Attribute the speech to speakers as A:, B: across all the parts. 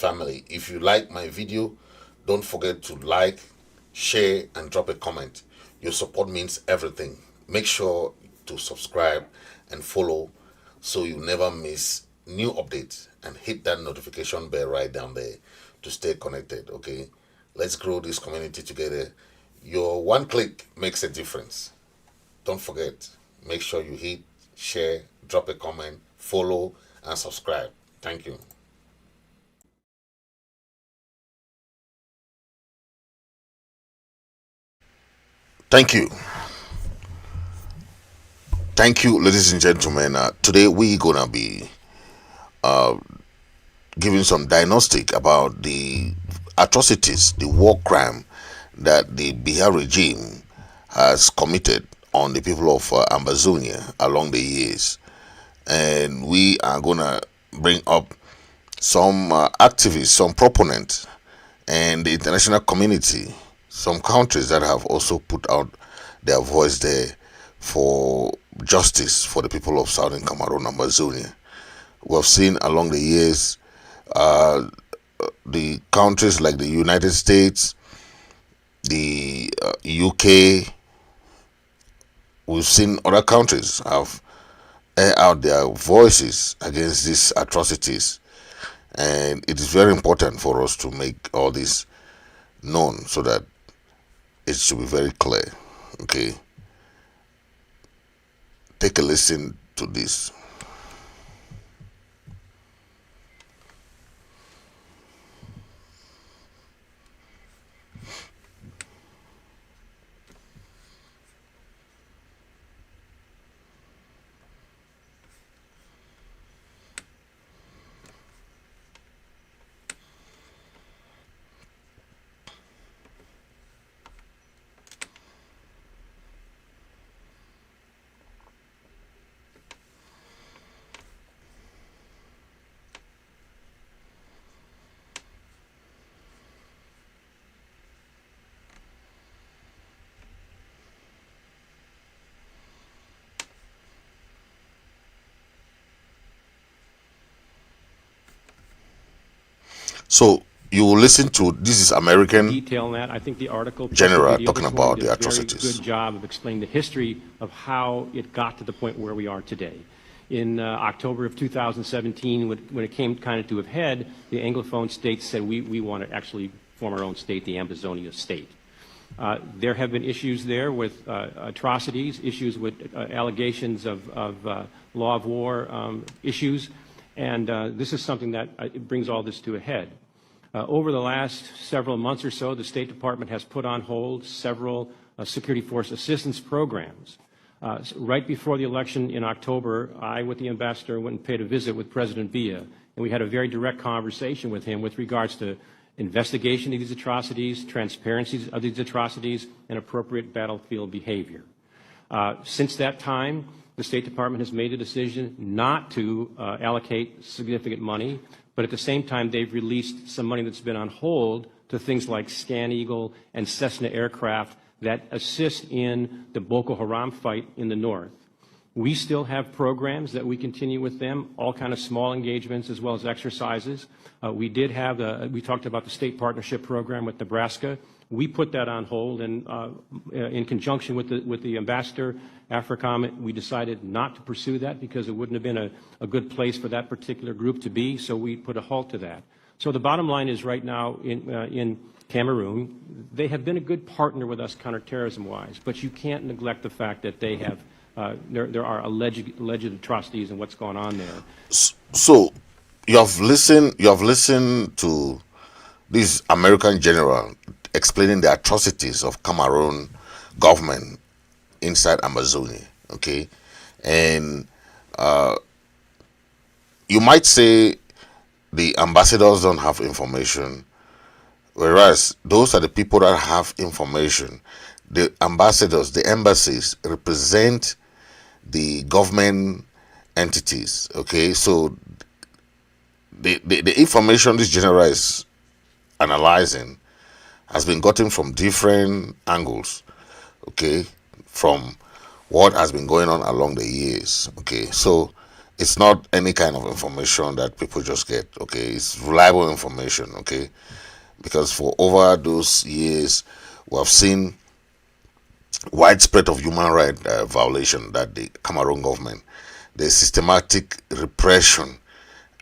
A: family. If you like my video, don't forget to like, share, and drop a comment. Your support means everything. Make sure to subscribe and follow so you never miss new updates, and hit that notification bell right down there to stay connected. Okay, let's grow this community together. Your one click makes a difference. Don't forget, make sure you hit share, drop a comment, follow, and subscribe. Thank you. Thank you. Thank you, ladies and gentlemen. Today we're gonna be giving some diagnostic about the atrocities, the war crime that the Biya regime has committed on the people of Ambazonia along the years. And we are gonna bring up some activists, some proponents, and the international community, some countries that have also put out their voice there for justice for the people of Southern Cameroon, Ambazonia. We have seen along the years the countries like the United States, the UK, we've seen other countries have air out their voices against these atrocities. And it is very important for us to make all this known so that it should be very clear. Okay, take a listen to this. So you will listen to this is American
B: detail that. I think the article
A: general talking about the
B: did a
A: atrocities.
B: very good job of explaining the history of how it got to the point where we are today. In October of 2017, when it came kind of to a head, the Anglophone states said we want to actually form our own state, the Ambazonia state. There have been issues there with atrocities, issues with allegations of law of war issues, and this is something that it brings all this to a head. Over the last several months or so, the State Department has put on hold several security force assistance programs. Right before the election in October, I, with the ambassador, went and paid a visit with President Biya, and we had a very direct conversation with him with regards to investigation of these atrocities, transparency of these atrocities, and appropriate battlefield behavior. Since that time, the State Department has made a decision not to allocate significant money, but at the same time, they've released some money that's been on hold to things like Scan Eagle and Cessna aircraft that assist in the Boko Haram fight in the north. We still have programs that we continue with them, all kind of small engagements as well as exercises. We did have, we talked about the state partnership program with Nebraska. We put that on hold, and in conjunction with the ambassador, AFRICOM, we decided not to pursue that because it wouldn't have been a good place for that particular group to be, so we put a halt to that. So the bottom line is right now in Cameroon, they have been a good partner with us counterterrorism-wise, but you can't neglect the fact that they have, there are alleged atrocities and what's going on there.
A: So you have listened to this American general explaining the atrocities of Cameroon government inside Amazonia, okay? And you might say the ambassadors don't have information, whereas those are the people that have information. The ambassadors, the embassies represent the government entities, okay? So the information this general is analyzing has been gotten from different angles, okay, from what has been going on along the years, okay. So It's not any kind of information that people just get. Okay, it's reliable information. Okay, because for over those years, we have seen widespread of human right violation that the Cameroon government, the systematic repression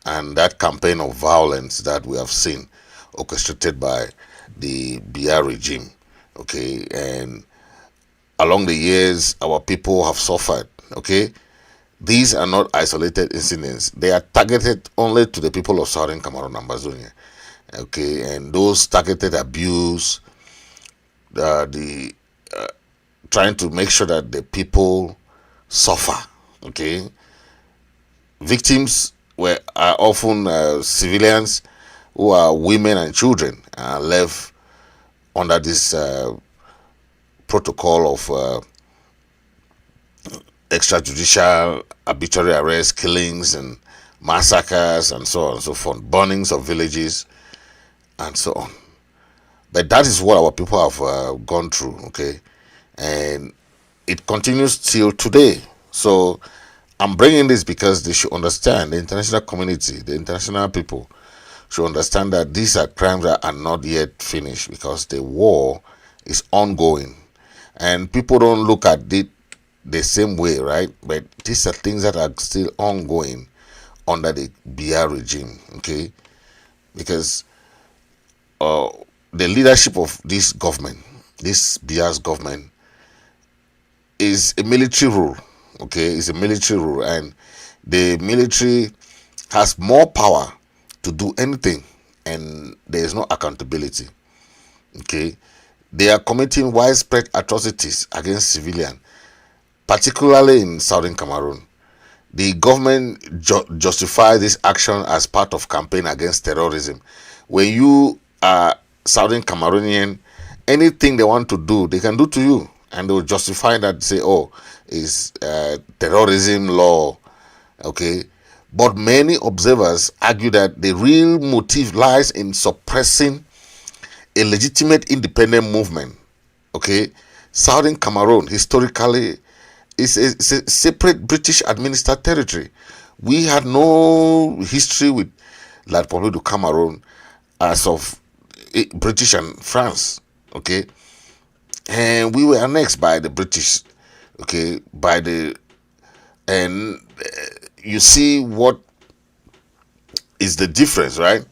A: and that campaign of violence that we have seen orchestrated by the Biya regime. Okay, and along the years, our people have suffered. Okay, these are not isolated incidents. They are targeted only to the people of Southern Cameroon, Ambazonia. Okay, and those targeted abuse, the trying to make sure that the people suffer. Okay, victims are often civilians who are women and children left under this protocol of extrajudicial arbitrary arrest, killings, and massacres, and so on and so forth, burnings of villages, and so on. But that is what our people have gone through, okay? And it continues till today. So I'm bringing this because they should understand, the international community, the international people should understand that these are crimes that are not yet finished because the war is ongoing. And people don't look at it the same way, right? But these are things that are still ongoing under the Biya regime, okay? Because uh, the leadership of this government, this Biya's government, is a military rule, okay? It's a military rule, and the military has more power to do anything, and there is no accountability, okay? They are committing widespread atrocities against civilians, particularly in southern Cameroon. The government justifies this action as part of campaign against terrorism. When you are southern Cameroonian, anything they want to do, they can do to you, and they will justify that. Say, "Oh, it's terrorism law," okay. But many observers argue that the real motive lies in suppressing a legitimate independent movement. Okay, southern Cameroon historically is a separate British administered territory. We had no history with La République du Cameroon as of British and France. Okay, and we were annexed by the British. Okay, by the and you see what is the difference, right?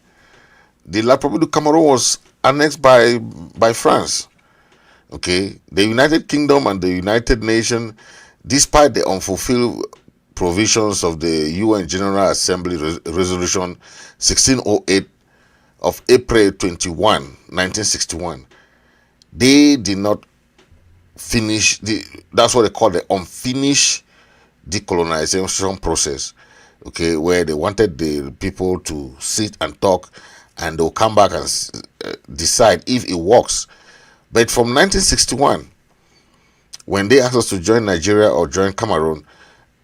A: The La République du Cameroon was annexed by France. Okay, the United Kingdom and the United Nations, despite the unfulfilled provisions of the UN General Assembly Resolution 1608 of April 21, 1961, they did not finish that's what they call the unfinished decolonization process. Okay, where they wanted the people to sit and talk, and they'll come back and decide if it works. But from 1961, when they asked us to join Nigeria or join Cameroon,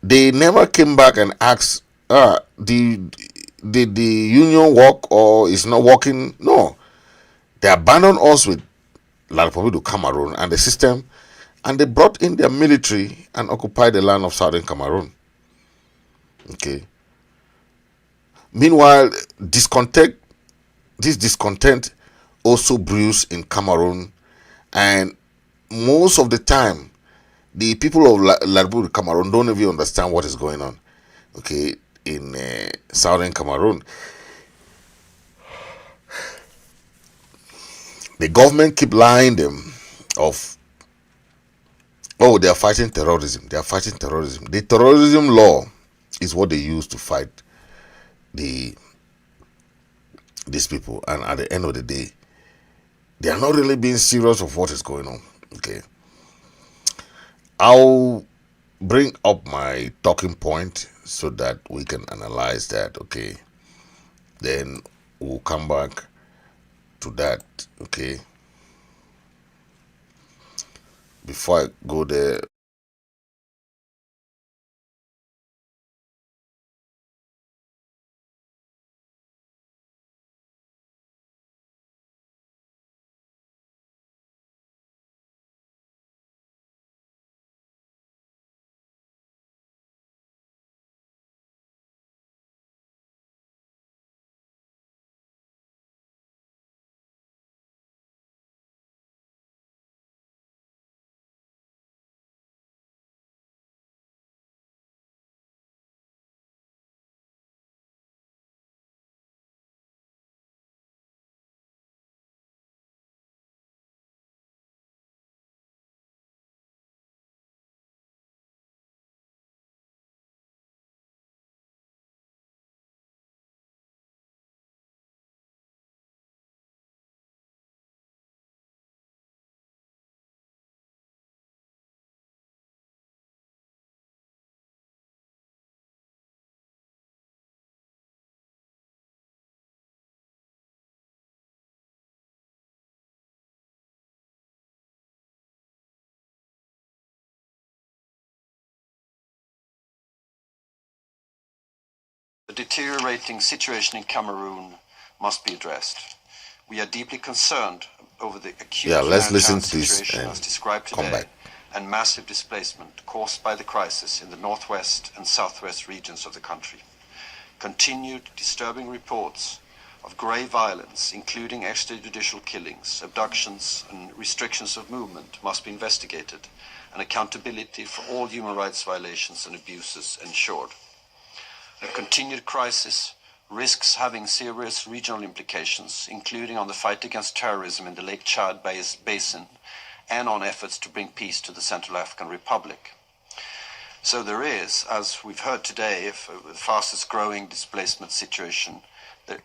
A: they never came back and asked, did the union work or is not working? No. They abandoned us with La République du Cameroon and the system, and they brought in their military and occupied the land of southern Cameroon. Okay. Meanwhile, this discontent also brews in Cameroon, and most of the time, the people of La République du Cameroon don't even understand what is going on. Okay, in southern Cameroon, the government keep lying them of, oh, they are fighting terrorism. They are fighting terrorism. The terrorism law is what they use to fight the these people, and at the end of the day, they are not really being serious of what is going on. Okay, I'll bring up my talking point so that we can analyze that. Okay, then we'll come back to that. Okay, before I go there,
C: deteriorating situation in Cameroon must be addressed. We are deeply concerned over the acute
A: let's listen
C: humanitarian
A: to this
C: situation as described
A: come
C: today
A: back.
C: and massive displacement caused by the crisis in the northwest and southwest regions of the country. Continued disturbing reports of grave violence, including extrajudicial killings, abductions, and restrictions of movement, must be investigated, and accountability for all human rights violations and abuses ensured. The continued crisis risks having serious regional implications, including on the fight against terrorism in the Lake Chad Basin and on efforts to bring peace to the Central African Republic. So there is, as we've heard today, the fastest growing displacement situation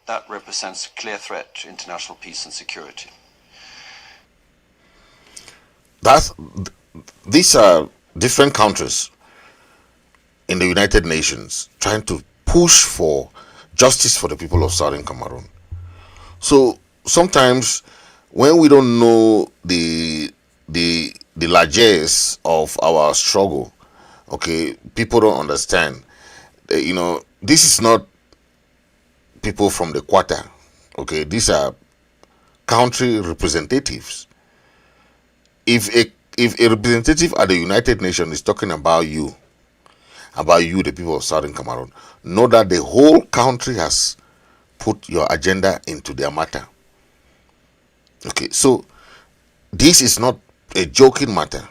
C: that represents a clear threat to international peace and security.
A: These are different countries in the United Nations trying to push for justice for the people of Southern Cameroon. So sometimes when we don't know the largesse of our struggle, okay, people don't understand. This is not people from the quarter. Okay, these are country representatives. If a representative at the United Nations is talking about you, the people of Southern Cameroon, know that the whole country has put your agenda into their matter. Okay, so this is not a joking matter.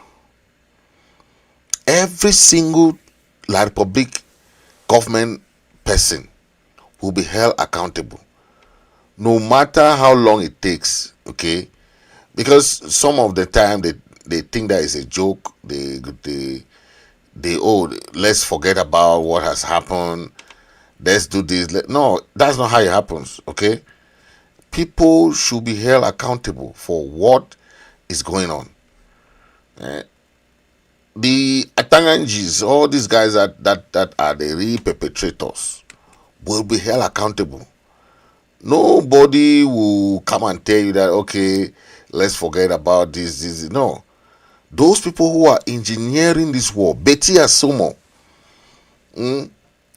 A: Every single La Republique government person will be held accountable, no matter how long it takes. Okay, because some of the time they think that is a joke. Let's forget about what has happened. Let's do this. No, that's not how it happens. Okay, people should be held accountable for what is going on. The Atangangis, all these guys that are the real perpetrators, will be held accountable. Nobody will come and tell you that, okay, let's forget about this. No. Those people who are engineering this war, Betty Asomo,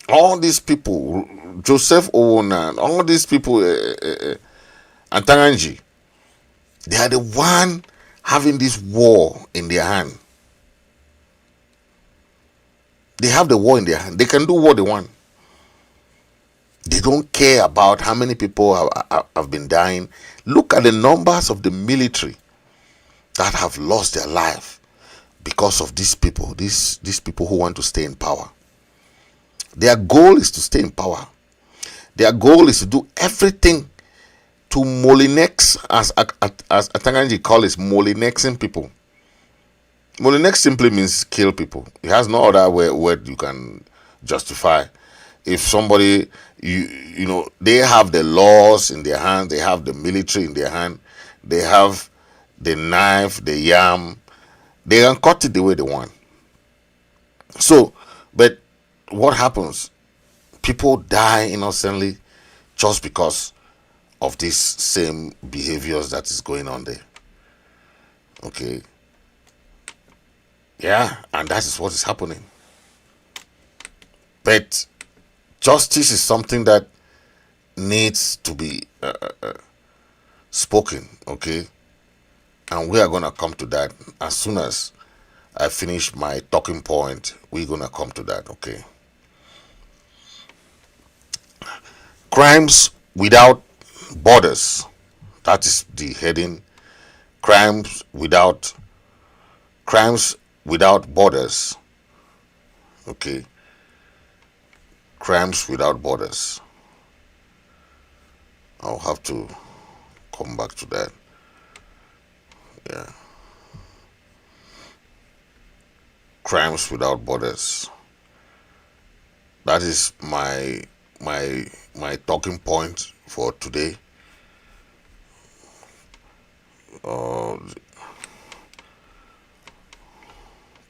A: all these people, Joseph Owona, all these people, Antanganji, they are the one having this war in their hand. They have the war in their hand. They can do what they want. They don't care about how many people have been dying. Look at the numbers of the military that have lost their life because of these people. These people who want to stay in power. Their goal is to stay in power. Their goal is to do everything to Molinex, as Atanganji calls it, Molinexing people. Molinex simply means kill people. It has no other word you can justify. If somebody, they have the laws in their hand, they have the military in their hand, they have the knife, the yam, they can cut it the way they want. So, but what happens? People die innocently just because of these same behaviors that is going on there. Okay. Yeah, and that is what is happening. But justice is something that needs to be spoken, okay? And we are going to come to that as soon as I finish my talking point. We're going to come to that, okay? Crimes without borders. That is the heading. Crimes without borders. Okay. Crimes without borders. I'll have to come back to that. Yeah. Crimes without borders. That is my talking point for today.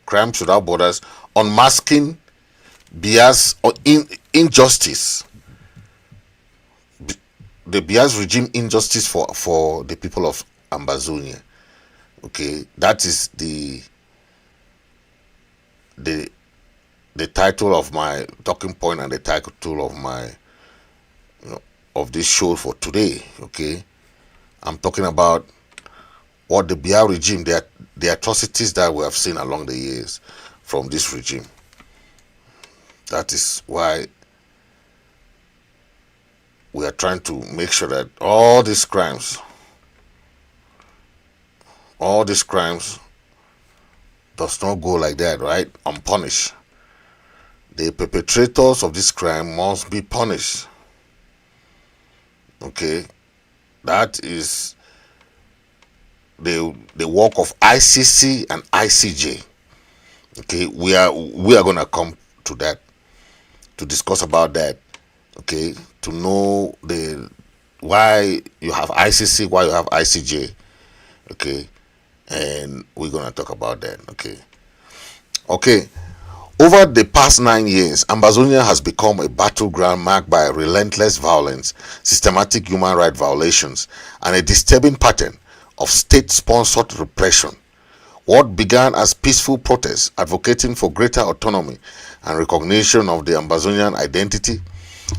A: Crimes without borders. Unmasking Biya's injustice. The Biya's regime injustice for the people of Ambazonia. Okay, that is the title of my talking point and the title of my of this show for today. Okay, I'm talking about what the Biya regime, the atrocities that we have seen along the years from this regime. That is why we are trying to make sure that all these crimes does not go like that, right? Unpunished. The perpetrators of this crime must be punished. Okay, that is the work of ICC and ICJ. Okay, we are gonna come to that, to discuss about that. Okay, to know why you have ICC, why you have ICJ. Okay, and we're gonna talk about that. Okay. Over the past 9 years, Ambazonia has become a battleground marked by relentless violence, systematic human rights violations, and a disturbing pattern of state-sponsored repression. What began as peaceful protests advocating for greater autonomy and recognition of the Ambazonian identity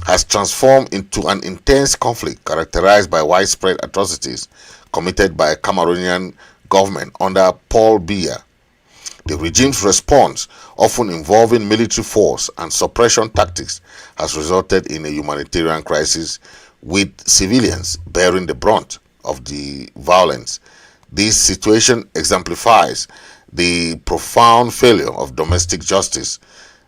A: has transformed into an intense conflict characterized by widespread atrocities committed by a Cameroonian government under Paul Biya. The regime's response, often involving military force and suppression tactics, has resulted in a humanitarian crisis, with civilians bearing the brunt of the violence. This situation exemplifies the profound failure of domestic justice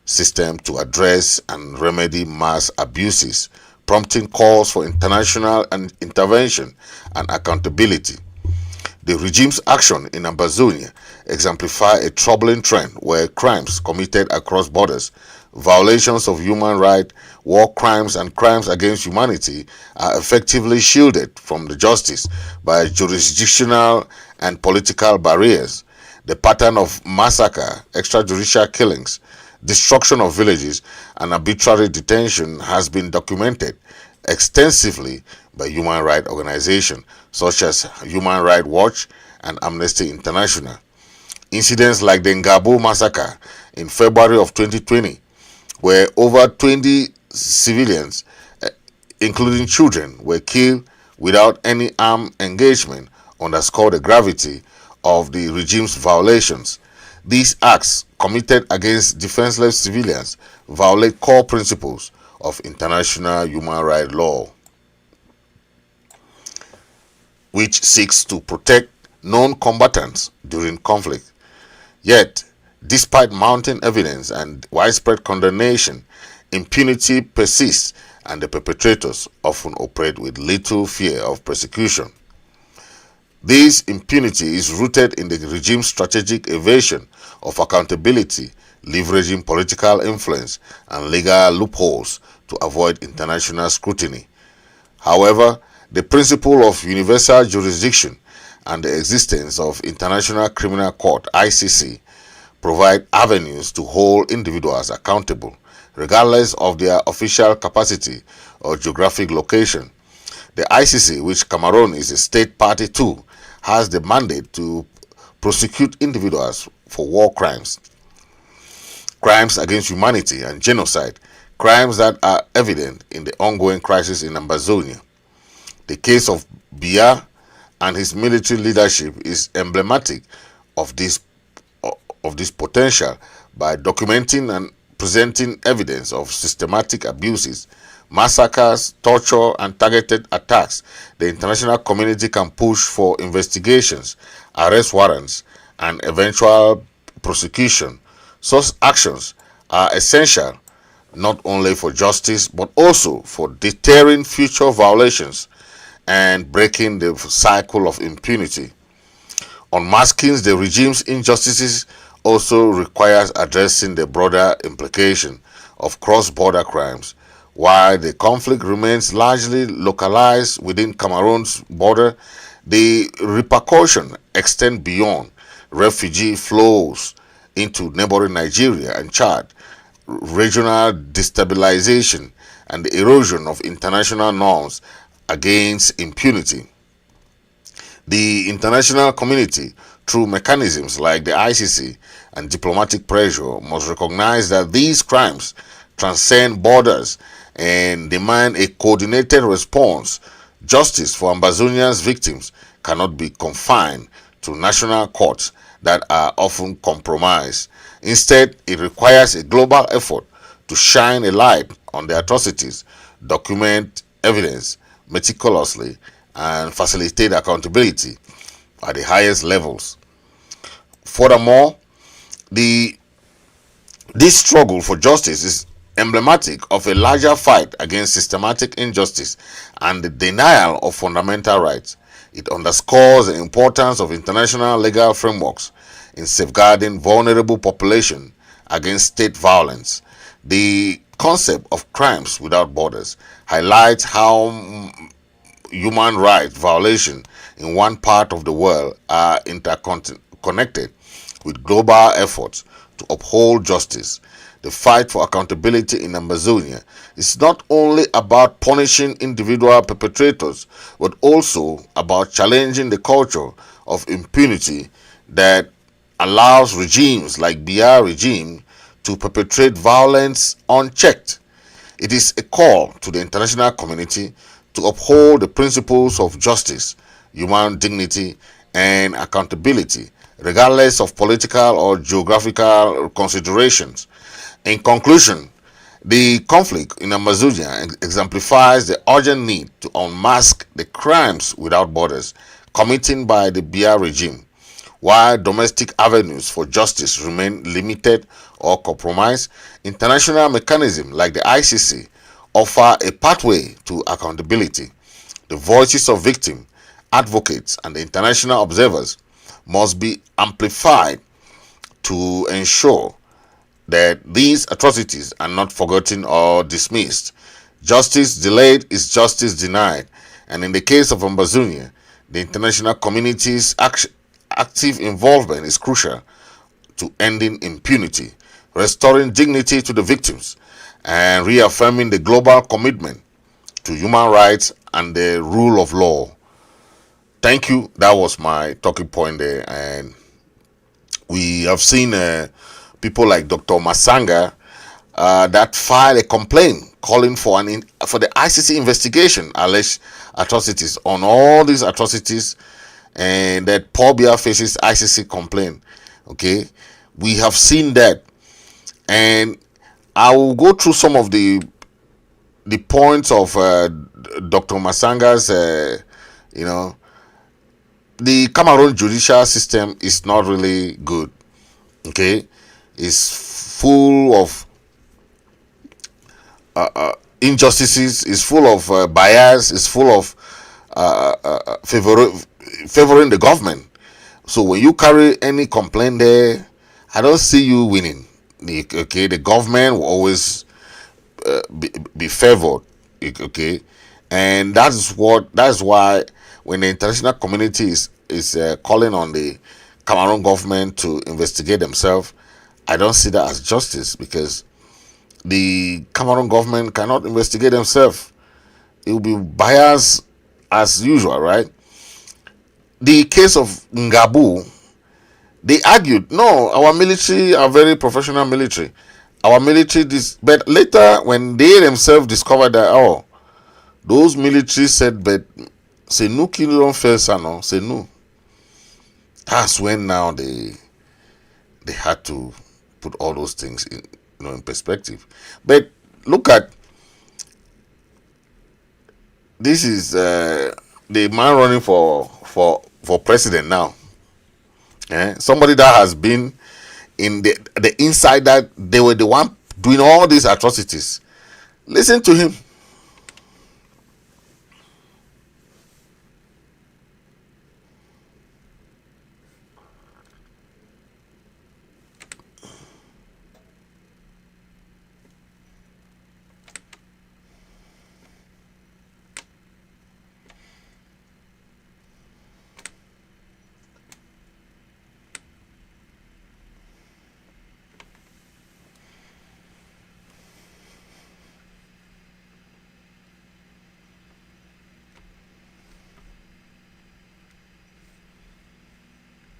A: system to address and remedy mass abuses, prompting calls for international intervention and accountability. The regime's action in Ambazonia exemplify a troubling trend where crimes committed across borders, violations of human rights, war crimes, and crimes against humanity are effectively shielded from the justice by jurisdictional and political barriers. The pattern of massacre, extrajudicial killings, destruction of villages, and arbitrary detention has been documented extensively by human rights organizations such as Human Rights Watch and Amnesty International. Incidents like the Ngabo massacre in February of 2020, where over 20 civilians, including children, were killed without any armed engagement, underscore the gravity of the regime's violations. These acts committed against defenseless civilians violate core principles of international human rights law, which seeks to protect non-combatants during conflict. Yet, despite mounting evidence and widespread condemnation, impunity persists and the perpetrators often operate with little fear of prosecution. This impunity is rooted in the regime's strategic evasion of accountability, leveraging political influence and legal loopholes to avoid international scrutiny. However, the principle of universal jurisdiction and the existence of International Criminal Court (ICC) provide avenues to hold individuals accountable, regardless of their official capacity or geographic location. The ICC, which Cameroon is a state party to, has the mandate to prosecute individuals for war crimes, crimes against humanity, and genocide, crimes that are evident in the ongoing crisis in Ambazonia. The case of Biya and his military leadership is emblematic of this potential by documenting and presenting evidence of systematic abuses, massacres, torture, and targeted attacks. The international community can push for investigations, arrest warrants, and eventual prosecution. Such actions are essential not only for justice but also for deterring future violations and breaking the cycle of impunity. Unmasking the regime's injustices also requires addressing the broader implication of cross-border crimes. While the conflict remains largely localized within Cameroon's border, the repercussions extend beyond. Refugee flows into neighboring Nigeria and Chad, regional destabilization, and the erosion of international norms against impunity. The international community, through mechanisms like the ICC and diplomatic pressure, must recognize that these crimes transcend borders and demand a coordinated response. Justice for Ambazonia's victims cannot be confined to national courts that are often compromised. Instead, it requires a global effort to shine a light on the atrocities, document evidence meticulously, and facilitate accountability at the highest levels. Furthermore, this struggle for justice is emblematic of a larger fight against systematic injustice and the denial of fundamental rights. It underscores the importance of international legal frameworks in safeguarding vulnerable populations against state violence. The concept of crimes without borders highlights how human rights violations in one part of the world are interconnected with global efforts to uphold justice. The fight for accountability in Ambazonia is not only about punishing individual perpetrators, but also about challenging the culture of impunity that allows regimes like Biya regime to perpetrate violence unchecked. It is a call to the international community to uphold the principles of justice, human dignity, and accountability, regardless of political or geographical considerations. In conclusion, the conflict in Amazonia exemplifies the urgent need to unmask the crimes without borders committed by the Biya regime. While domestic avenues for justice remain limited or compromised, international mechanisms like the ICC offer a pathway to accountability. The voices of victims, advocates, and the international observers must be amplified to ensure that these atrocities are not forgotten or dismissed. Justice delayed is justice denied, and in the case of Ambazonia, the international community's active involvement is crucial to ending impunity, restoring dignity to the victims, and reaffirming the global commitment to human rights and the rule of law. Thank you. That was my talking point there, and we have seen people like Dr. Masanga that filed a complaint calling for for the ICC investigation alleged atrocities on all these atrocities, and that Paul Biya faces ICC complaint. Okay, we have seen that, and I will go through some of the points of Dr. Masanga's. The Cameroon judicial system is not really good. Okay, it's full of injustices, it's full of bias, it's full of favoring the government. So when you carry any complaint there, I don't see you winning. Okay, the government will always be favored. Okay, and that's why when the international community is calling on the Cameroon government to investigate themselves, I don't see that as justice, because the Cameroon government cannot investigate themselves. It will be biased as usual, right? The case of Ngabu, they argued, no, our military are very professional military. Our military, but later when they themselves discovered that, oh, those military said, but c'est nous qui l'ont fait ça, non? C'est nous. That's when now they had to put all those things in perspective. But look at this is the man running for president now. Somebody that has been in the inside, that they were the one doing all these atrocities. Listen to him.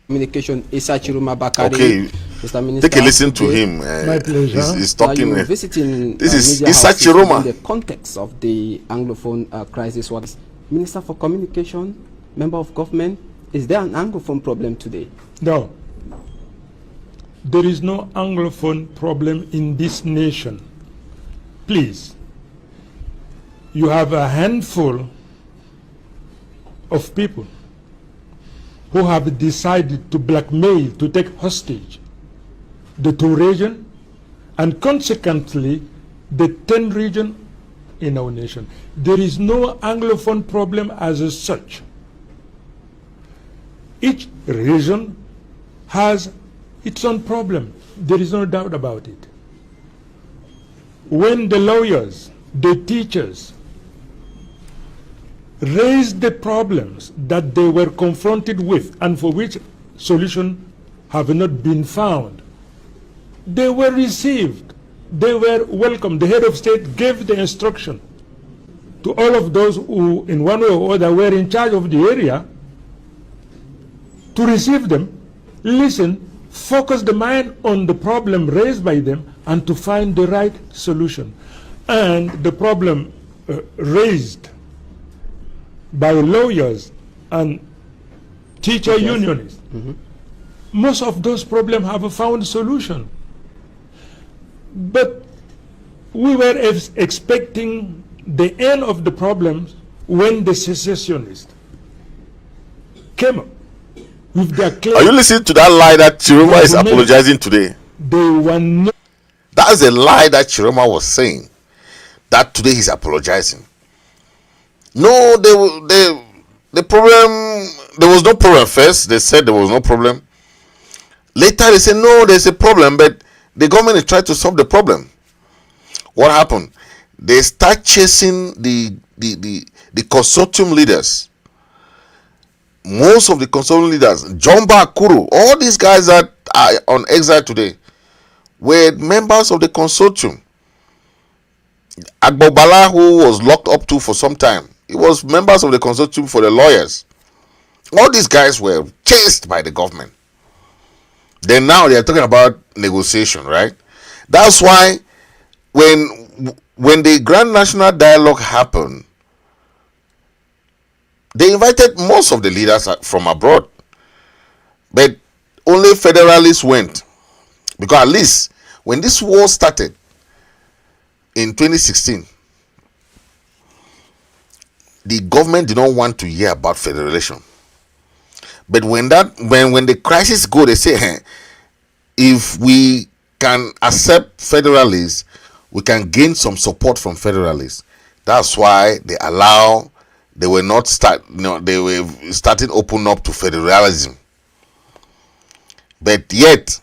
D: Communication Isa Chiruma Bakari.
A: Okay,
D: Mr. Minister,
A: take a listen to him.
E: My pleasure.
A: He's talking.
D: You're visiting
A: this is
D: media houses
A: Chiroma.
D: in the context of the Anglophone crisis. What is Minister for Communication, member of government? Is there an Anglophone problem today?
E: No. There is no Anglophone problem in this nation. Please. You have a handful of people who have decided to blackmail, to take hostage the 2 regions and consequently the 10 regions in our nation. There is no Anglophone problem as such. Each region has its own problem. There is no doubt about it. When the lawyers, the teachers raised the problems that they were confronted with and for which solutions have not been found, they were received, they were welcomed. The head of state gave the instruction to all of those who in one way or other were in charge of the area to receive them, listen, focus the mind on the problem raised by them and to find the right solution. And the problem raised by lawyers and teacher unionists, most of those problems have found solution. But we were expecting the end of the problems when the secessionists came up with their claim.
A: Are you listening to that lie that Chiroma is apologizing today?
E: They were not.
A: That's a lie that Chiroma was saying. That today he's apologizing. No, the problem, there was no problem first. They said there was no problem. Later they said, no, there's a problem, but the government is trying to solve the problem. What happened? They start chasing the consortium leaders. Most of the consortium leaders, Jomba Akuru, all these guys that are on exile today, were members of the consortium. Agbobala, who was locked up to for some time, he was members of the consortium for the lawyers. All these guys were chased by the government. Then now they are talking about negotiation, right? That's why when the Grand National Dialogue happened, they invited most of the leaders from abroad. But only federalists went. Because at least when this war started in 2016, the government did not want to hear about federation. But when the crisis go, they say, hey, if we can accept federalists, we can gain some support from federalists. That's why they were not they were starting open up to federalism. But yet,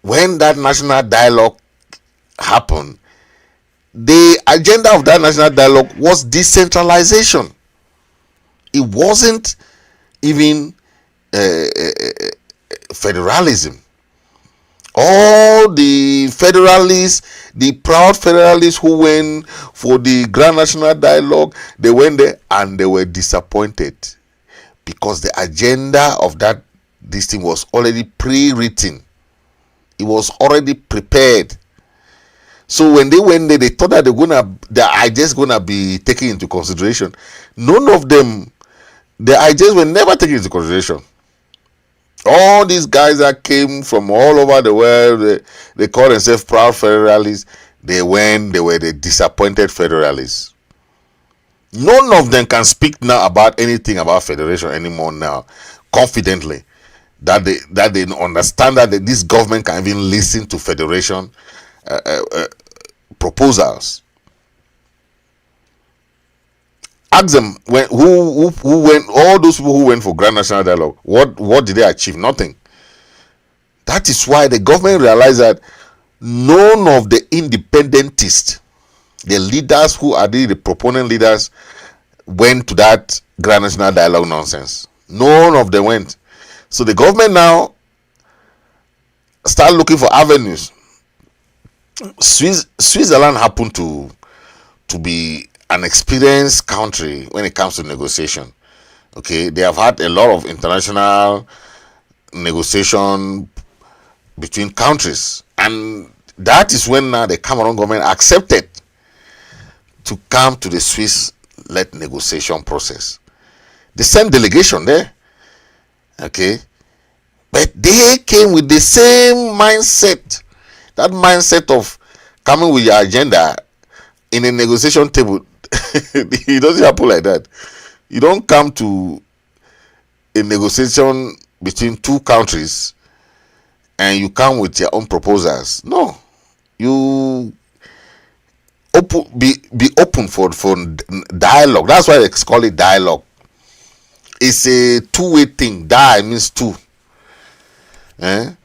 A: when that national dialogue happened, the agenda of that national dialogue was decentralization. It wasn't even federalism. All the federalists, the proud federalists who went for the Grand National Dialogue, they went there and they were disappointed because the agenda of this thing was already pre-written. It was already prepared. So when they went there, they thought that the ideas gonna be taken into consideration. None of them, the ideas were never taken into consideration. All these guys that came from all over the world, they call themselves proud federalists. They were the disappointed federalists. None of them can speak now about anything about federation anymore now, confidently. That they understand that this government can even listen to federation proposals. Ask them who went, all those people who went for Grand National Dialogue, what did they achieve? Nothing. That is why the government realized that none of the independentists, the leaders who are the proponent leaders, went to that Grand National Dialogue nonsense. None of them went. So the government now start looking for avenues. Switzerland happened to be an experienced country when it comes to negotiation. Okay, they have had a lot of international negotiation between countries, and that is when now the Cameroon government accepted to come to the Swiss-led negotiation process. The same delegation there, okay, but they came with the same mindset, that mindset of coming with your agenda in a negotiation table. It doesn't happen like that. You don't come to a negotiation between two countries and you come with your own proposals. No, you be open for dialogue. That's why they call it dialogue. It's a two-way thing. Die means two. But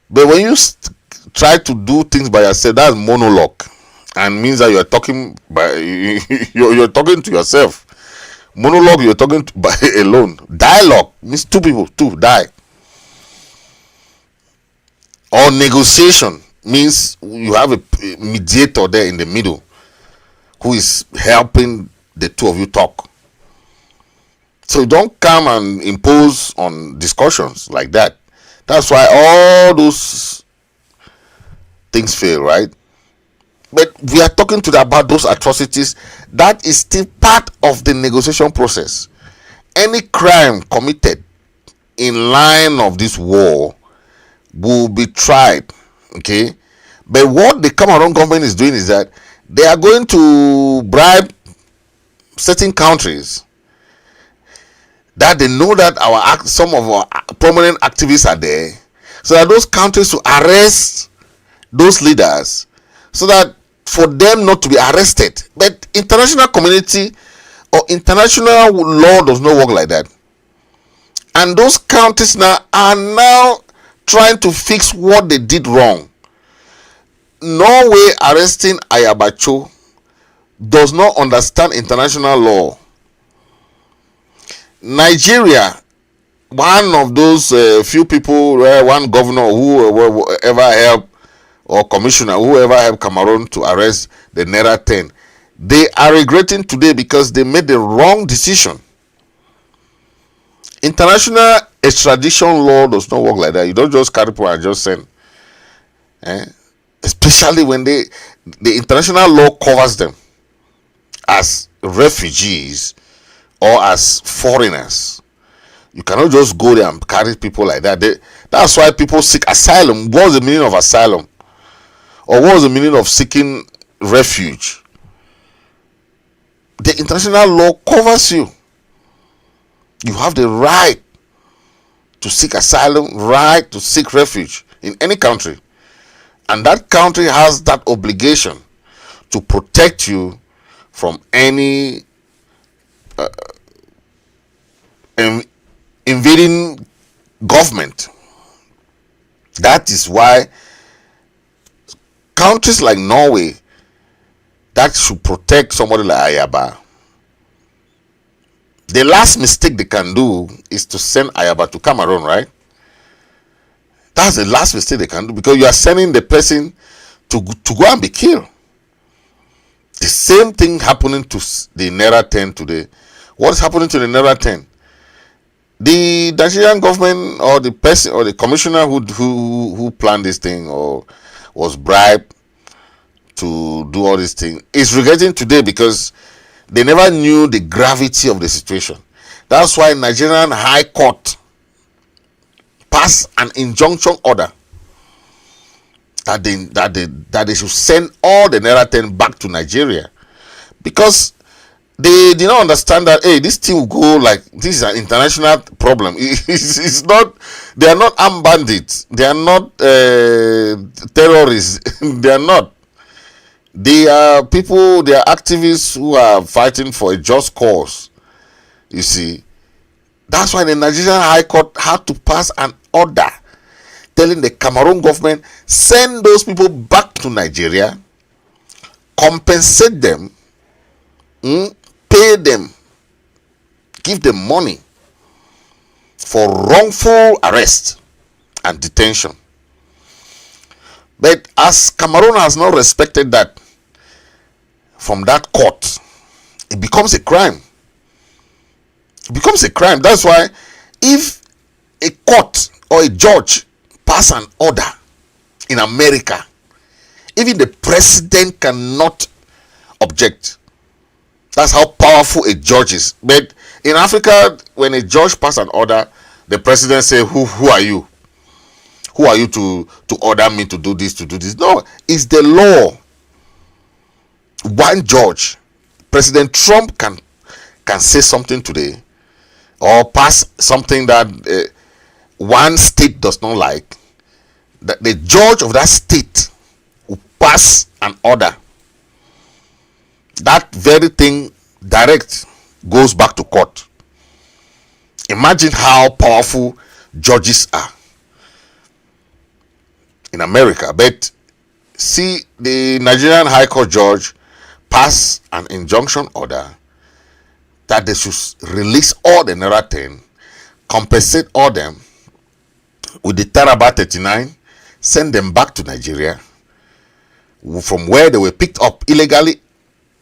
A: when you try to do things by yourself, that's monologue, and means that you are talking by you're talking to yourself. Monologue, you're talking by alone. Dialogue means two people, two die. Or negotiation means you have a mediator there in the middle who is helping the two of you talk. So you don't come and impose on discussions like that. That's why all those things fail, right? But we are talking about those atrocities. That is still part of the negotiation process. Any crime committed in line of this war will be tried, okay? But what the Cameroon government is doing is that they are going to bribe certain countries that they know that some of our prominent activists are there, so that those countries to arrest those leaders, so that for them not to be arrested. But international community or international law does not work like that. And those countries now are now trying to fix what they did wrong. Norway arresting Ayabacho does not understand international law. Nigeria, one of those few people, one governor who ever helped, or commissioner, whoever helped Cameroon to arrest the Naira 10, they are regretting today because they made the wrong decision. International extradition law does not work like that. You don't just carry people and just send. Especially when the international law covers them as refugees or as foreigners. You cannot just go there and carry people like that. That's why people seek asylum. What's the meaning of asylum? Or what was the meaning of seeking refuge? The international law covers you. You have the right to seek asylum, right to seek refuge in any country. And that country has that obligation to protect you from any invading government. That is why countries like Norway that should protect somebody like Ayaba. The last mistake they can do is to send Ayaba to Cameroon, right? That's the last mistake they can do, because you are sending the person to go and be killed. The same thing happening to the Naira 10 today. What's happening to the Naira 10? The Nigerian government or the person or the commissioner who planned this thing or was bribed to do all this thing is regretting today because they never knew the gravity of the situation. That's why Nigerian High Court passed an injunction order that they should send all the Naira 10 back to Nigeria, because they did not understand that, hey, this thing will go like this is an international problem. It's not. They are not armed bandits. They are not terrorists. They are not. They are people. They are activists who are fighting for a just cause. You see, that's why the Nigerian High Court had to pass an order telling the Cameroon government, send those people back to Nigeria, compensate them, pay them, give them money for wrongful arrest and detention. But as Cameroon has not respected that from that court, it becomes a crime. It becomes a crime. That's why if a court or a judge pass an order in America, even the president cannot object. That's how powerful a judge is. But in Africa, when a judge passes an order, the president say, who are you? Who are you to order me to do this, to do this? No, it's the law. One judge, President Trump can say something today or pass something that one state does not like. That the judge of that state will pass an order. That very thing direct goes back to court. Imagine how powerful judges are in America. But see, the Nigerian High Court judge passed an injunction order that they should release all the Naira 10, compensate all them with the Taraba 39, send them back to Nigeria from where they were picked up illegally,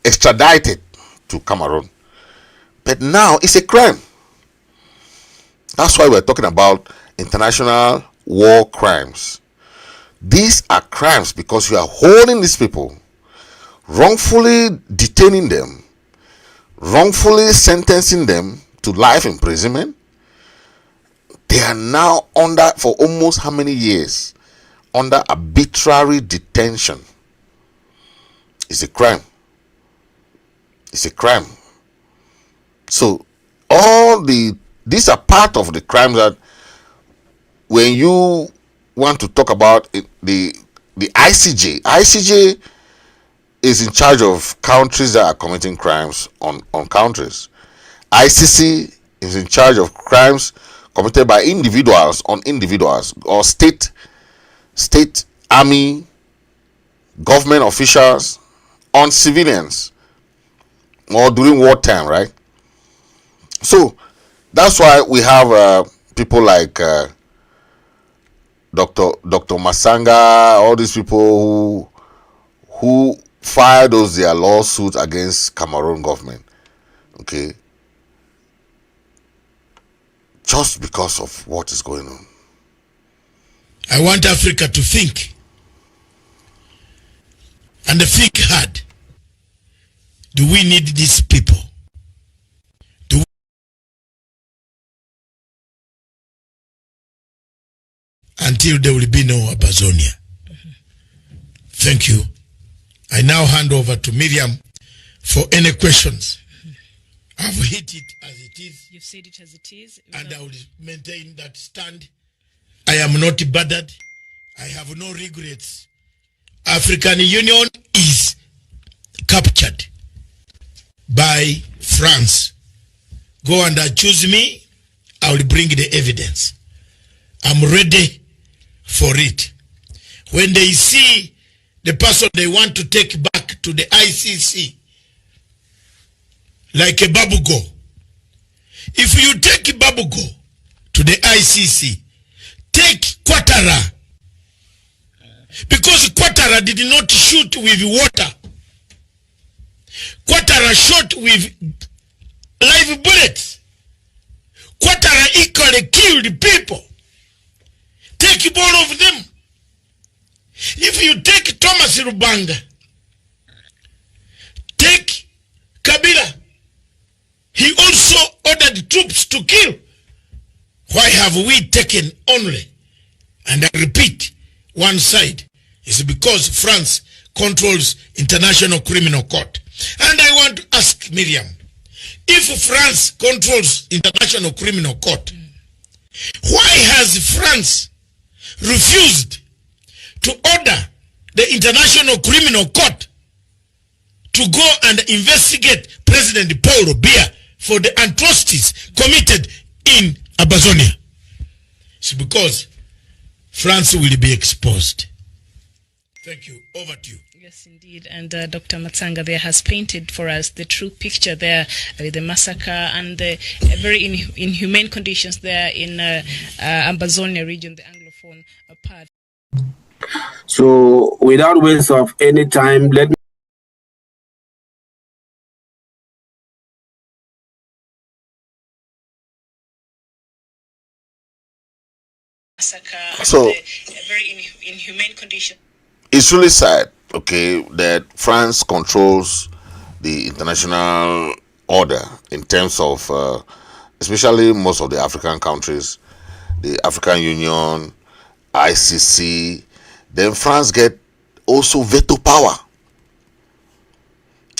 A: extradited to Cameroon. But now it's a crime. That's why we're talking about international war crimes. These are crimes because you are holding these people, wrongfully detaining them, wrongfully sentencing them to life imprisonment. They are now under, for almost how many years, under arbitrary detention. It's a crime. It's a crime. So these are part of the crimes that when you want to talk about it, the ICJ is in charge of countries that are committing crimes on countries. ICC is in charge of crimes committed by individuals on individuals, or state, army, government officials on civilians, or during wartime, right? So that's why we have people like Dr. Masanga, all these people who filed their lawsuits against Cameroon government, okay, just because of what is going on.
F: I want Africa to think, and think hard. Do we need these people? Until there will be no Ambazonia. Thank you. I now hand over to Miriam for any questions. I've hit it as it is.
G: You've said it as it is.
F: And I will maintain that stand. I am not bothered. I have no regrets. African Union is captured by France. Go and accuse me. I will bring the evidence. I'm ready for it. When they see the person they want to take back to the ICC, like a babugo, if you take babugo to the ICC, take Quatara, because Quatara did not shoot with water. Quatara shot with live bullets. Quatara equally killed people. Take all of them. If you take Thomas Rubanga, take Kabila, he also ordered troops to kill. Why have we taken only? And I repeat, one side. It's because France controls International Criminal Court. And I want to ask Miriam, if France controls International Criminal Court, why has France refused to order the International Criminal Court to go and investigate President Paul Biya for the atrocities committed in Ambazonia? It's because France will be exposed. Thank you. Over to you.
G: Yes, indeed. And Dr. Matsanga there has painted for us the true picture there with the massacre and the very inhumane conditions there in Ambazonia region, the Anglophone part.
H: So, without waste of any time, let me
G: massacre
A: So
G: and the very inhumane conditions.
A: it's really sad, okay, that France controls the international order in terms of, especially most of the African countries, the African Union, ICC. Then France get also veto power.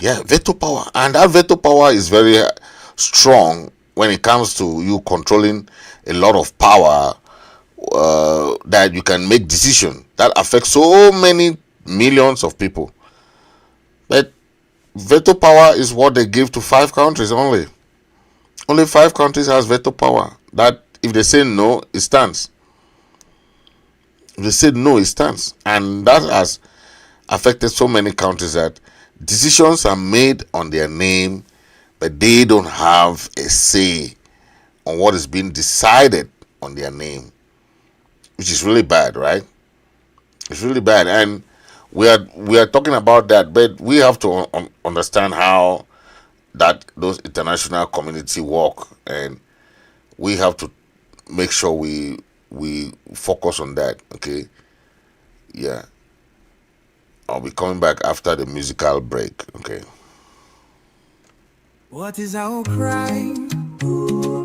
A: Yeah, veto power, and that veto power is very strong when it comes to you controlling a lot of power, that you can make decision that affects so many millions of people. But veto power is what they give to 5 countries only. Only 5 countries has veto power. That if they say no, it stands. If they say no, it stands, and that has affected so many countries that decisions are made on their name, but they don't have a say on what is being decided on their name, which is really bad, right? It's really bad, and we are talking about that, but we have to understand how that those international community work, and we have to make sure we focus on that. Okay, yeah. I'll be coming back after the musical break. Okay.
I: What is our crime?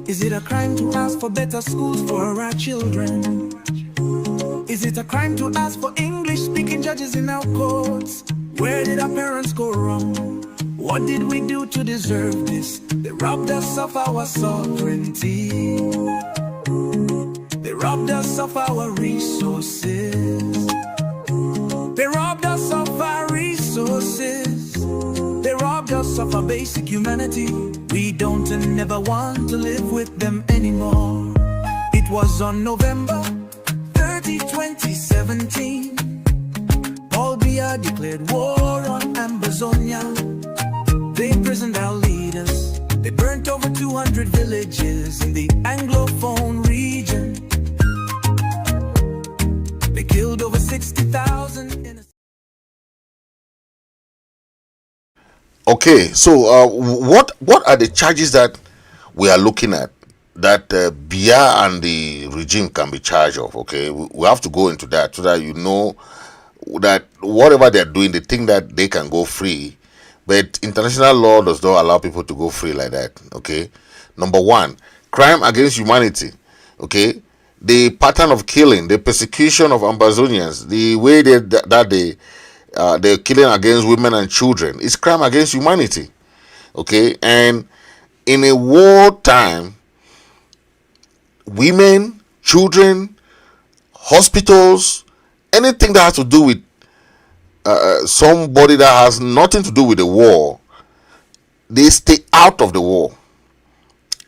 I: Is it a crime to ask for better schools for our children? Is it a crime to ask for English-speaking judges in our courts? Where did our parents go wrong? What did we do to deserve this? They robbed us of our sovereignty. They robbed us of our resources. They robbed us of our resources. They robbed us of our basic humanity. We don't and never want to live with them anymore. It was on November 30, 2017. Paul Biya declared war on Ambazonia. They imprisoned our leaders. They burnt over 200 villages in the Anglophone region. They killed over 60,000 innocent.
A: Okay, so what are the charges that we are looking at that Biya and the regime can be charged of? Okay, we have to go into that so that you know that whatever they're doing, they think that they can go free, but international law does not allow people to go free like that. Okay, number one, crime against humanity. Okay, the pattern of killing, the persecution of Ambazonians, the way they're killing against women and children, is crime against humanity. Okay, and in a war time, women, children, hospitals, anything that has to do with somebody that has nothing to do with the war, they stay out of the war.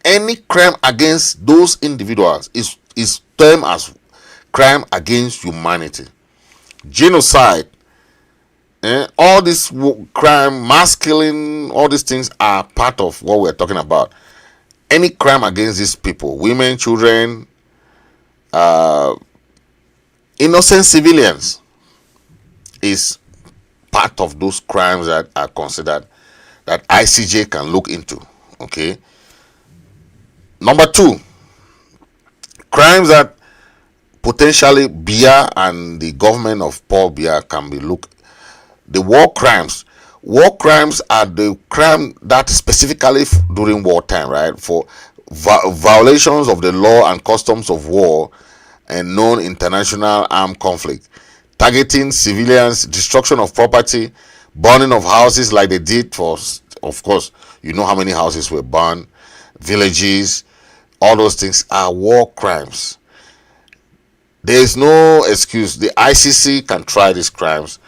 A: Any crime against those individuals is termed as crime against humanity. Genocide, all this crime, mass killing, all these things are part of what we're talking about. Any crime against these people, women, children, innocent civilians, is part of those crimes that are considered that ICJ can look into. Okay. Number two, crimes that potentially Biya and the government of Paul Biya can be looked. The war crimes. War crimes are the crime that specifically during wartime, right? For violations of the law and customs of war and known international armed conflict, targeting civilians, destruction of property, burning of houses like they did for, of course, you know how many houses were burned, villages, all those things are war crimes. There is no excuse. The ICC can try these crimes.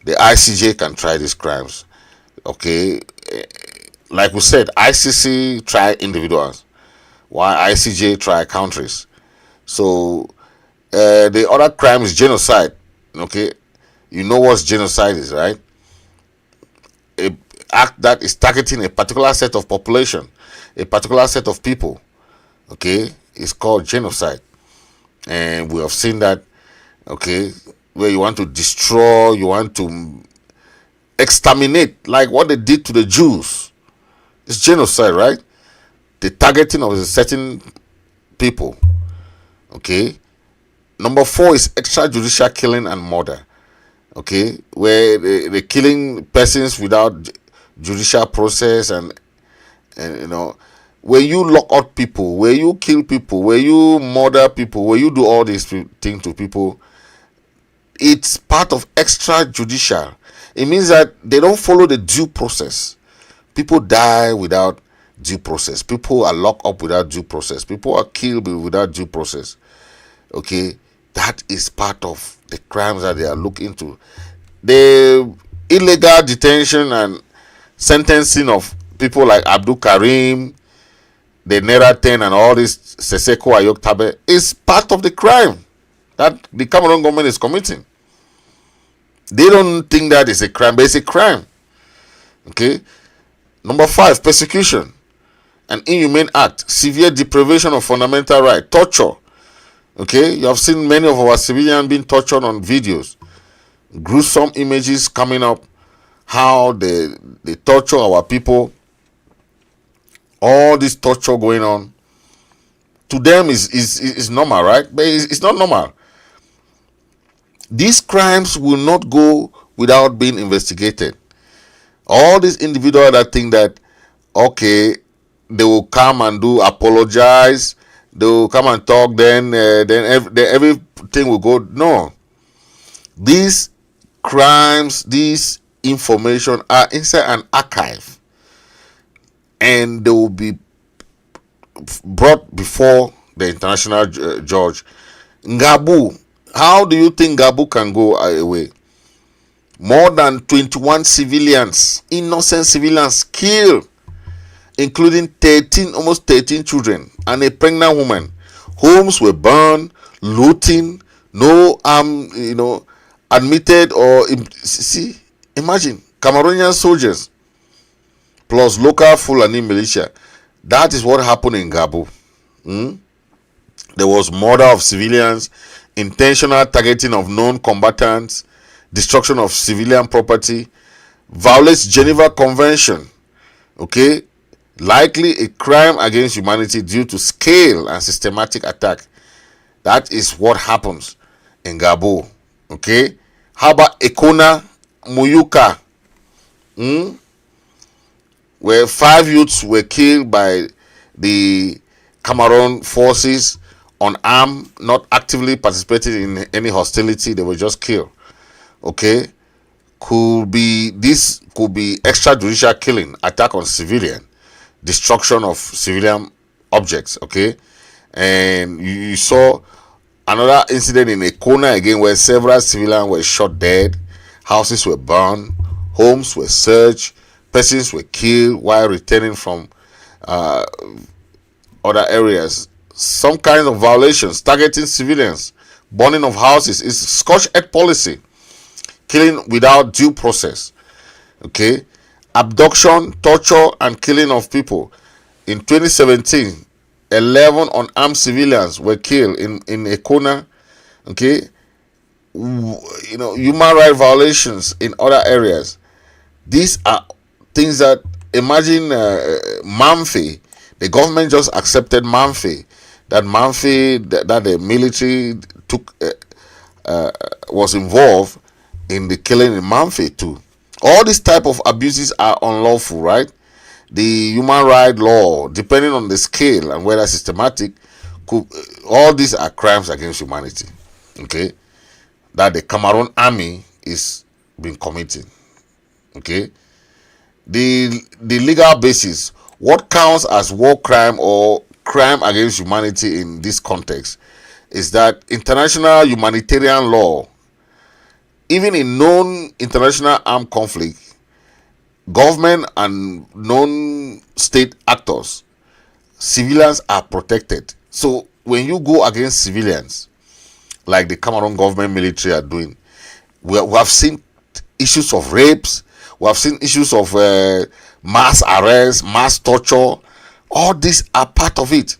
A: The ICJ can try these crimes. Okay, like we said, ICC try individuals, while ICJ try countries. So the other crime is genocide. Okay, you know what genocide is, right? A act that is targeting a particular set of population, a particular set of people. Okay, it's called genocide, and we have seen that. Okay, where you want to destroy, you want to exterminate, like what they did to the Jews. It's genocide, right? The targeting of a certain people. Okay, Number 4 is extrajudicial killing and murder. Okay, where they're killing persons without judicial process, and you know, where you lock out people, where you kill people, where you murder people, where you do all these things to people. It's part of extrajudicial. It means that they don't follow the due process. People die without due process. People are locked up without due process. People are killed without due process. Okay, that is part of the crimes that they are looking into. The illegal detention and sentencing of people like Abdul Karim, the Naira 10 and all this Seseko Ayok Tabe is part of the crime that the Cameroon government is committing. They don't think that is a crime, but it's a crime. Okay. Number 5, persecution, an inhumane act, severe deprivation of fundamental right, torture. Okay, you have seen many of our civilians being tortured on videos, gruesome images coming up, how they torture our people. All this torture going on to them is normal, right? But it's not normal. These crimes will not go without being investigated. All these individuals that think that, okay, they will come and do apologize, they will come and talk, then everything will go. No. These crimes, these information are inside an archive, and they will be brought before the international judge. Ngabu, how do you think Ngabu can go away? More than 21 civilians, innocent civilians killed, including almost 13 children and a pregnant woman. Homes were burned, looting, no admitted or see. Imagine Cameroonian soldiers plus local Fulani militia. That is what happened in Gabu. There was murder of civilians, intentional targeting of known combatants, destruction of civilian property, violates Geneva Convention. Okay, likely a crime against humanity due to scale and systematic attack. That is what happens in Gabo. Okay, how about Ekona Muyuka, where 5 youths were killed by the Cameroon forces, unarmed, not actively participating in any hostility. They were just killed. Okay, could be extrajudicial killing, attack on civilian, destruction of civilian objects. Okay, and you saw another incident in Ekona again, where several civilians were shot dead, houses were burned, homes were searched, persons were killed while returning from other areas. Some kinds of violations targeting civilians, burning of houses is Scotch Egg policy, killing without due process. Okay, abduction, torture, and killing of people. In 2017, 11 unarmed civilians were killed in Ekona. Okay, human rights violations in other areas. These are things that, imagine Manfi. The government just accepted Manfi. That the military was involved in the killing in Manfi too. All these type of abuses are unlawful, right? The human rights law, depending on the scale and whether systematic, all these are crimes against humanity. Okay, that the Cameroon army is been committing. Okay, the legal basis, what counts as war crime or crime against humanity in this context, is that international humanitarian law. Even in known international armed conflict, government and non-state actors, civilians are protected. So when you go against civilians, like the Cameroon government military are doing, we have seen issues of rapes, we have seen issues of mass arrests, mass torture. All these are part of it.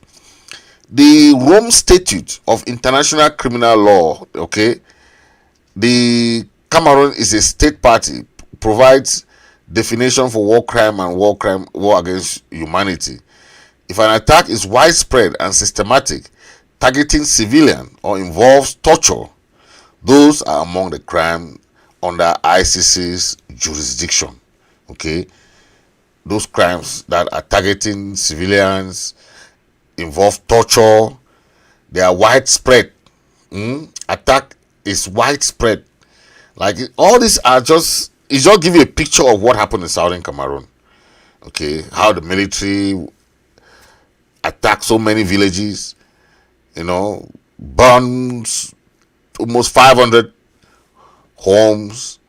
A: The Rome Statute of International Criminal Law, okay, the Cameroon is a state party, provides definition for war crime and war against humanity. If an attack is widespread and systematic, targeting civilian or involves torture, those are among the crime under ICC's jurisdiction. Okay, those crimes that are targeting civilians, involve torture, they are widespread. Attack is widespread. Like all these are just, it just give you a picture of what happened in Southern Cameroon. Okay, how the military attacked so many villages, burns almost 500 homes,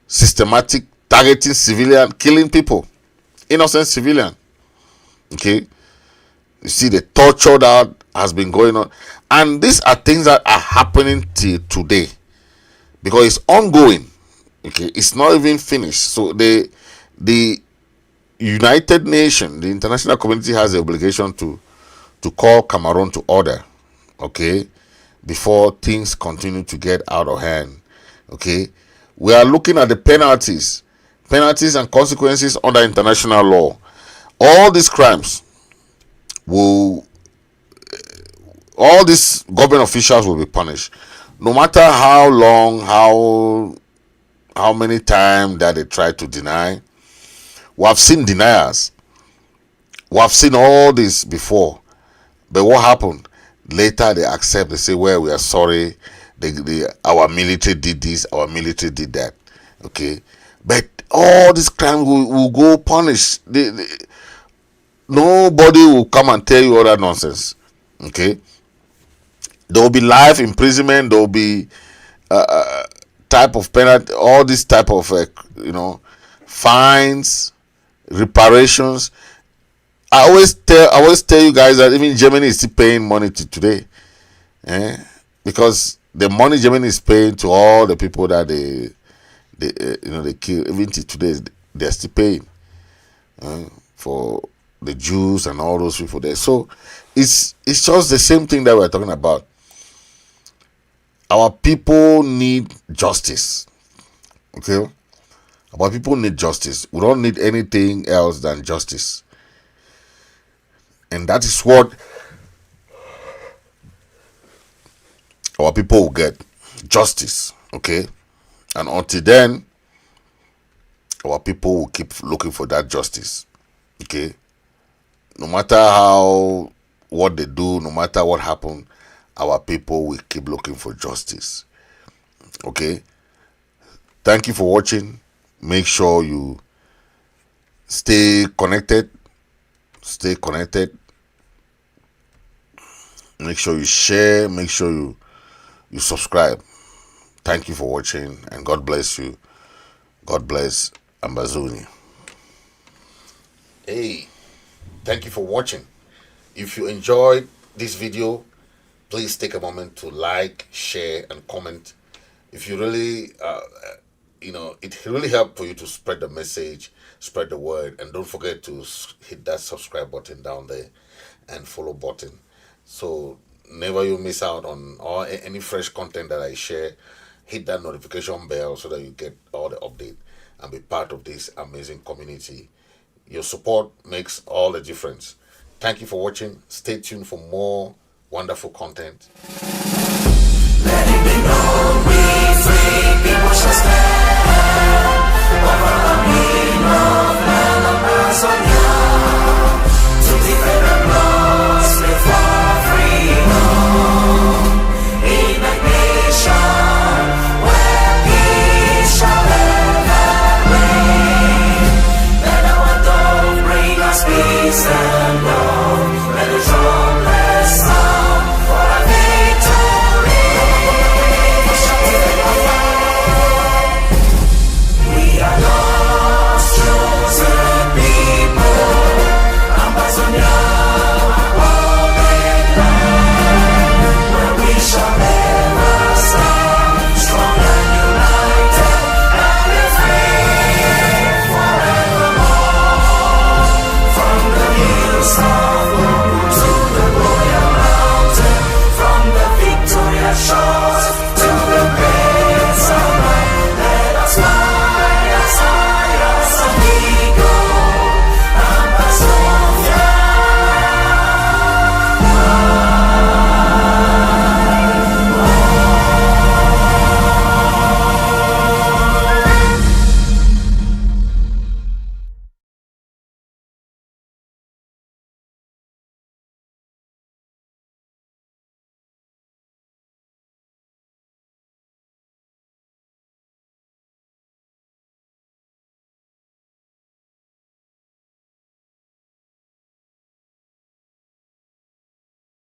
A: systematic targeting civilian, killing people, innocent civilian. Okay, you see the torture that has been going on, and these are things that are happening till today because it's ongoing. Okay, it's not even finished. So the United Nations, the international community, has the obligation to call Cameroon to order. Okay, before things continue to get out of hand. Okay, we are looking at the penalties and consequences under international law. All these crimes all these government officials will be punished, no matter how long, how many times that they try to deny. We have seen deniers. We have seen all this before, but what happened? Later they accept. They say, "Well, we are sorry. Our military did this. Our military did that." Okay, but all these crimes will go punished. Nobody will come and tell you all that nonsense. Okay, there will be life imprisonment. There will be type of penalty. All this type of fines, reparations. I always tell you guys that even Germany is still paying money to today, because the money Germany is paying to all the people that they kill, even to today, they're still paying for the Jews and all those people there. So it's just the same thing that we're talking about. Our people need justice. Okay, our people need justice. We don't need anything else than justice, and that is what our people will get, justice. Okay, and until then, our people will keep looking for that justice. Okay, no matter what they do, no matter what happens, our people will keep looking for justice. Okay, thank you for watching. Make sure you stay connected. Make sure you share. Make sure you subscribe. Thank you for watching, and God bless you. God bless Ambazonia. Hey, thank you for watching. If you enjoyed this video, please take a moment to like, share, and comment. If you really, it really helps for you to spread the message, spread the word, and don't forget to hit that subscribe button down there and follow button, so never you miss out on any fresh content that I share. Hit that notification bell so that you get all the update and be part of this amazing community. Your support makes all the difference. Thank you for watching. Stay tuned for more wonderful content.
I: Let it be known, we free people shall stand.